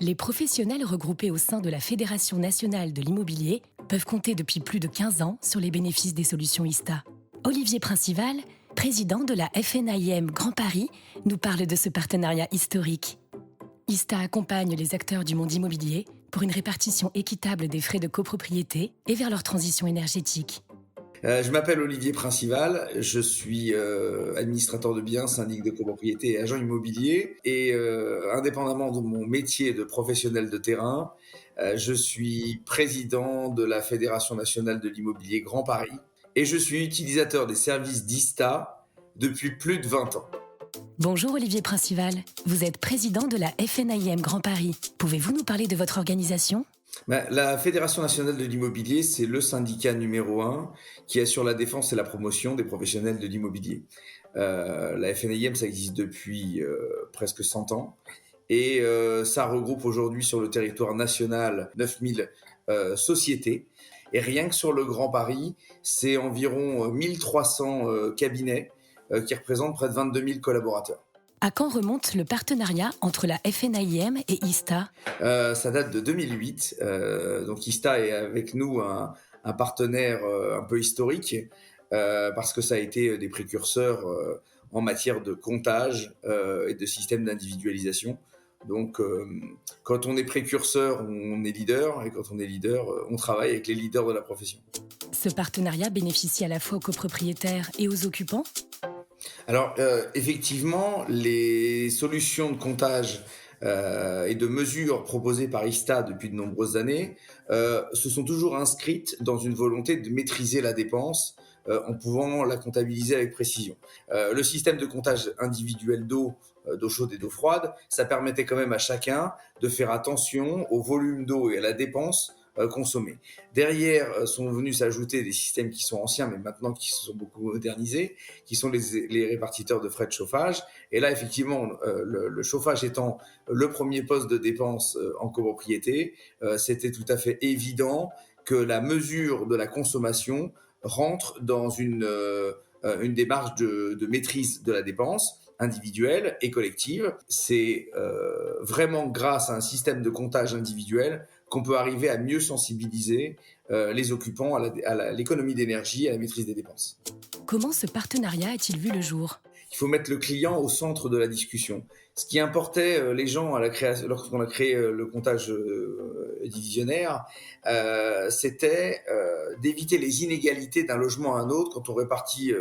Les professionnels regroupés au sein de la Fédération nationale de l'immobilier peuvent compter depuis plus de 15 ans sur les bénéfices des solutions ISTA. Olivier Princival, président de la FNAIM Grand Paris, nous parle de ce partenariat historique. ISTA accompagne les acteurs du monde immobilier pour une répartition équitable des frais de copropriété et vers leur transition énergétique. Je m'appelle Olivier Princival, je suis administrateur de biens, syndic de copropriété et agent immobilier. Et indépendamment de mon métier de professionnel de terrain, je suis président de la Fédération nationale de l'immobilier Grand Paris et je suis utilisateur des services d'ISTA depuis plus de 20 ans. Bonjour Olivier Princival, vous êtes président de la FNAIM Grand Paris. Pouvez-vous nous parler de votre organisation ? La Fédération nationale de l'immobilier, c'est le syndicat numéro 1 qui assure la défense et la promotion des professionnels de l'immobilier. La FNAIM, ça existe depuis presque 100 ans et ça regroupe aujourd'hui sur le territoire national 9000 sociétés. Et rien que sur le Grand Paris, c'est environ 1300 cabinets qui représentent près de 22 000 collaborateurs. À quand remonte le partenariat entre la FNAIM et ISTA ? Ça date de 2008. Donc ISTA est avec nous un partenaire un peu historique parce que ça a été des précurseurs en matière de comptage et de système d'individualisation. Donc quand on est précurseur, on est leader, et quand on est leader, on travaille avec les leaders de la profession. Ce partenariat bénéficie à la fois aux copropriétaires et aux occupants ? Alors, effectivement, les solutions de comptage et de mesures proposées par ISTA depuis de nombreuses années se sont toujours inscrites dans une volonté de maîtriser la dépense en pouvant la comptabiliser avec précision. Le système de comptage individuel d'eau chaude et d'eau froide, ça permettait quand même à chacun de faire attention au volume d'eau et à la dépense consommés. Derrière sont venus s'ajouter des systèmes qui sont anciens, mais maintenant qui se sont beaucoup modernisés, qui sont les répartiteurs de frais de chauffage. Et là, effectivement, le chauffage étant le premier poste de dépense en copropriété, c'était tout à fait évident que la mesure de la consommation rentre dans une démarche de maîtrise de la dépense individuelle et collective. C'est vraiment grâce à un système de comptage individuel qu'on peut arriver à mieux sensibiliser les occupants à l'économie d'énergie et à la maîtrise des dépenses. Comment ce partenariat a-t-il vu le jour ? Il faut mettre le client au centre de la discussion. Ce qui importait les gens lorsqu'on a créé le comptage divisionnaire, c'était d'éviter les inégalités d'un logement à un autre quand on répartit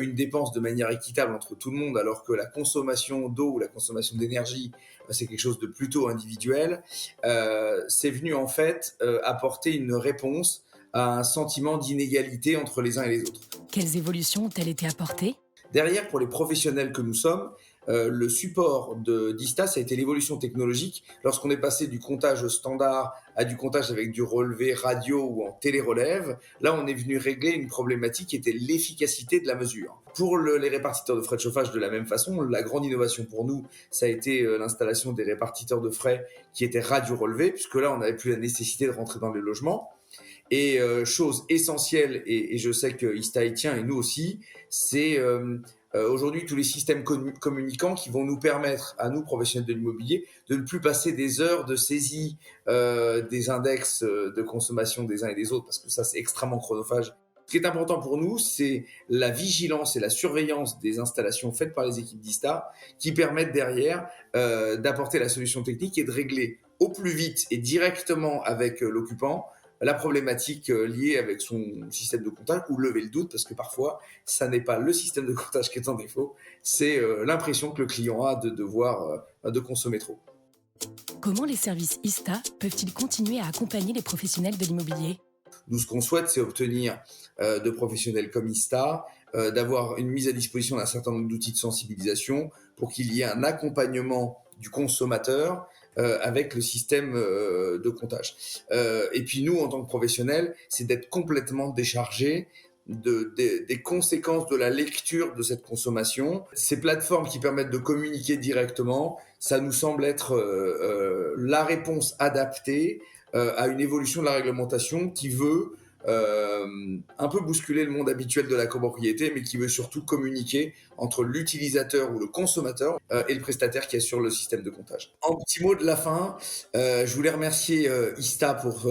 une dépense de manière équitable entre tout le monde, alors que la consommation d'eau ou la consommation d'énergie, c'est quelque chose de plutôt individuel. C'est venu en fait apporter une réponse à un sentiment d'inégalité entre les uns et les autres. Quelles évolutions ont-elles été apportées ? Derrière, pour les professionnels que nous sommes, le support d'ISTA, ça a été l'évolution technologique. Lorsqu'on est passé du comptage standard à du comptage avec du relevé radio ou en télérelève, là, on est venu régler une problématique qui était l'efficacité de la mesure. Pour les répartiteurs de frais de chauffage, de la même façon, la grande innovation pour nous, ça a été l'installation des répartiteurs de frais qui étaient radio-relevés, puisque là, on n'avait plus la nécessité de rentrer dans les logements. Et chose essentielle, et je sais que ISTA y tient, et nous aussi, c'est aujourd'hui tous les systèmes communicants qui vont nous permettre, à nous, professionnels de l'immobilier, de ne plus passer des heures de saisie des index de consommation des uns et des autres, parce que ça, c'est extrêmement chronophage. Ce qui est important pour nous, c'est la vigilance et la surveillance des installations faites par les équipes d'ISTA qui permettent derrière d'apporter la solution technique et de régler au plus vite et directement avec l'occupant la problématique liée avec son système de comptage ou lever le doute, parce que parfois, ça n'est pas le système de comptage qui est en défaut, c'est l'impression que le client a de consommer trop. Comment les services ISTA peuvent-ils continuer à accompagner les professionnels de l'immobilier ? Nous, ce qu'on souhaite, c'est obtenir de professionnels comme ISTA, d'avoir une mise à disposition d'un certain nombre d'outils de sensibilisation pour qu'il y ait un accompagnement du consommateur avec le système de comptage. Et puis nous, en tant que professionnels, c'est d'être complètement déchargés des conséquences de la lecture de cette consommation. Ces plateformes qui permettent de communiquer directement, ça nous semble être la réponse adaptée à une évolution de la réglementation qui veut un peu bousculer le monde habituel de la copropriété, mais qui veut surtout communiquer entre l'utilisateur ou le consommateur et le prestataire qui assure le système de comptage. En petit mot de la fin, je voulais remercier ISTA pour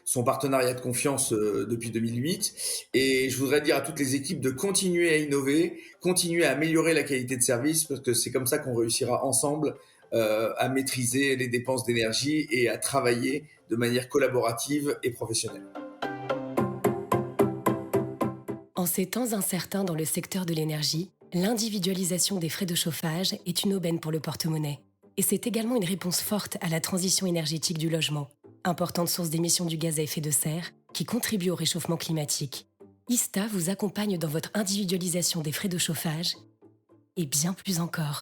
son partenariat de confiance depuis 2008, et je voudrais dire à toutes les équipes de continuer à innover, continuer à améliorer la qualité de service, parce que c'est comme ça qu'on réussira ensemble à maîtriser les dépenses d'énergie et à travailler de manière collaborative et professionnelle. En ces temps incertains dans le secteur de l'énergie, l'individualisation des frais de chauffage est une aubaine pour le porte-monnaie. Et c'est également une réponse forte à la transition énergétique du logement, importante source d'émissions du gaz à effet de serre qui contribue au réchauffement climatique. ISTA vous accompagne dans votre individualisation des frais de chauffage et bien plus encore.